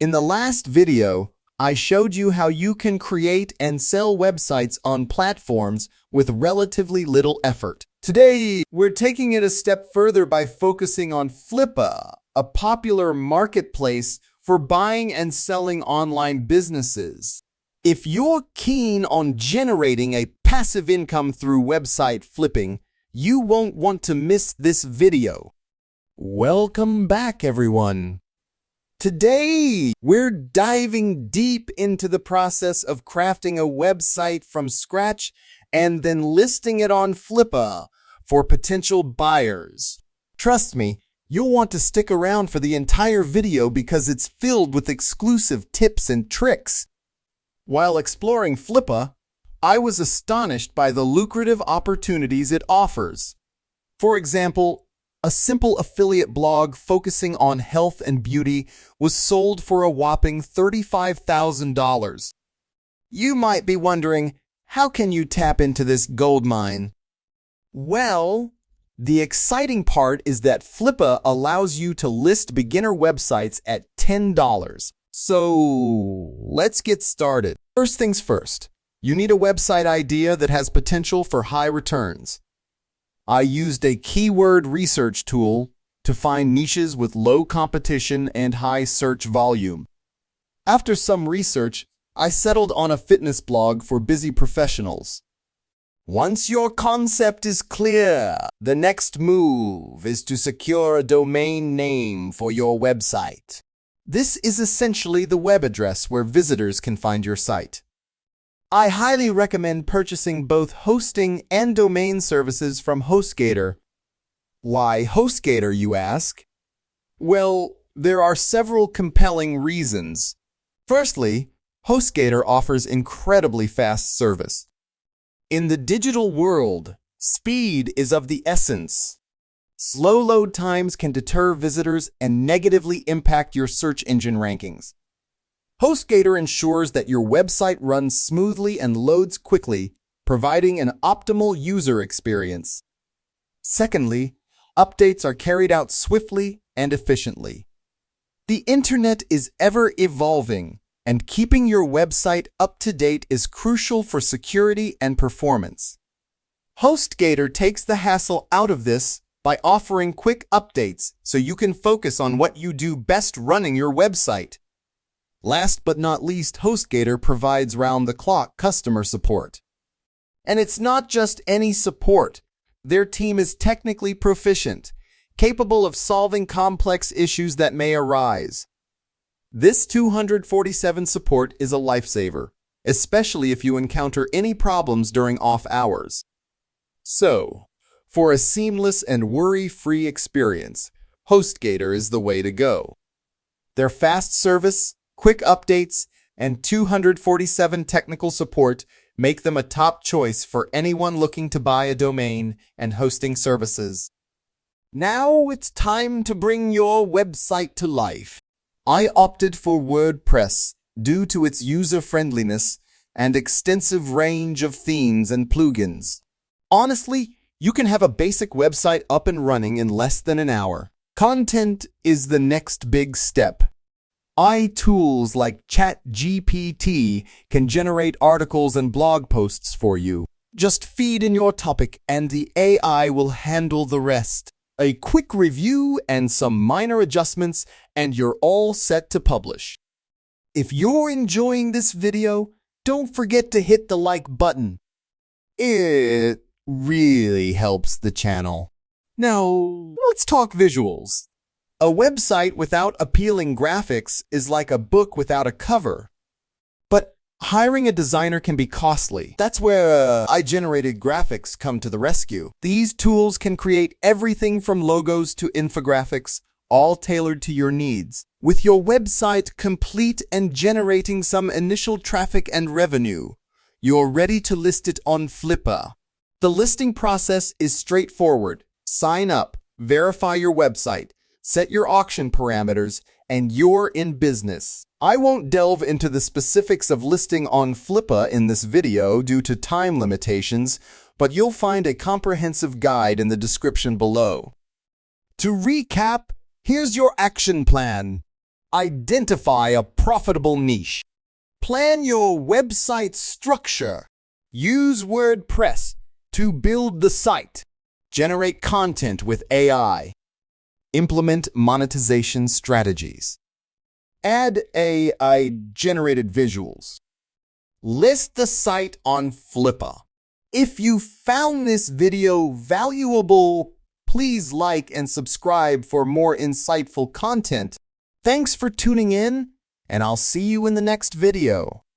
In the last video, I showed you how you can create and sell websites on platforms with relatively little effort. Today, we're taking it a step further by focusing on Flippa, a popular marketplace for buying and selling online businesses. If you're keen on generating a passive income through website flipping, you won't want to miss this video. Welcome back, everyone. Today, we're diving deep into the process of crafting a website from scratch and then listing it on Flippa for potential buyers. Trust me, you'll want to stick around for the entire video because it's filled with exclusive tips and tricks. While exploring Flippa, I was astonished by the lucrative opportunities it offers. For example, a simple affiliate blog focusing on health and beauty was sold for a whopping $35,000. You might be wondering, how can you tap into this gold mine? Well, the exciting part is that Flippa allows you to list beginner websites at $10. So, let's get started. First things first, you need a website idea that has potential for high returns. I used a keyword research tool to find niches with low competition and high search volume. After some research, I settled on a fitness blog for busy professionals. Once your concept is clear, the next move is to secure a domain name for your website. This is essentially the web address where visitors can find your site. I highly recommend purchasing both hosting and domain services from HostGator. Why HostGator, you ask? Well, there are several compelling reasons. Firstly, HostGator offers incredibly fast service. In the digital world, speed is of the essence. Slow load times can deter visitors and negatively impact your search engine rankings. HostGator ensures that your website runs smoothly and loads quickly, providing an optimal user experience. Secondly, updates are carried out swiftly and efficiently. The internet is ever evolving, and keeping your website up to date is crucial for security and performance. HostGator takes the hassle out of this by offering quick updates so you can focus on what you do best, running your website. Last but not least, HostGator provides round-the-clock customer support. And it's not just any support. Their team is technically proficient, capable of solving complex issues that may arise. This 247 support is a lifesaver, especially if you encounter any problems during off hours. So, for a seamless and worry-free experience, HostGator is the way to go. Their fast service, quick updates, and 247 technical support make them a top choice for anyone looking to buy a domain and hosting services. Now it's time to bring your website to life. I opted for WordPress due to its user-friendliness and extensive range of themes and plugins. Honestly, you can have a basic website up and running in less than an hour. Content is the next big step. Tools like ChatGPT can generate articles and blog posts for you. Just feed in your topic and the AI will handle the rest. A quick review and some minor adjustments and you're all set to publish. If you're enjoying this video, don't forget to hit the like button. It really helps the channel. Now, let's talk visuals. A website without appealing graphics is like a book without a cover. But hiring a designer can be costly. That's where AI-generated graphics come to the rescue. These tools can create everything from logos to infographics, all tailored to your needs. With your website complete and generating some initial traffic and revenue, you're ready to list it on Flippa. The listing process is straightforward. Sign up, verify your website, set your auction parameters, and you're in business. I won't delve into the specifics of listing on Flippa in this video due to time limitations, but you'll find a comprehensive guide in the description below. To recap, here's your action plan. Identify a profitable niche. Plan your website structure. Use WordPress to build the site. Generate content with AI. Implement monetization strategies. Add AI-generated visuals. List the site on Flippa. If you found this video valuable, please like and subscribe for more insightful content. Thanks for tuning in, and I'll see you in the next video.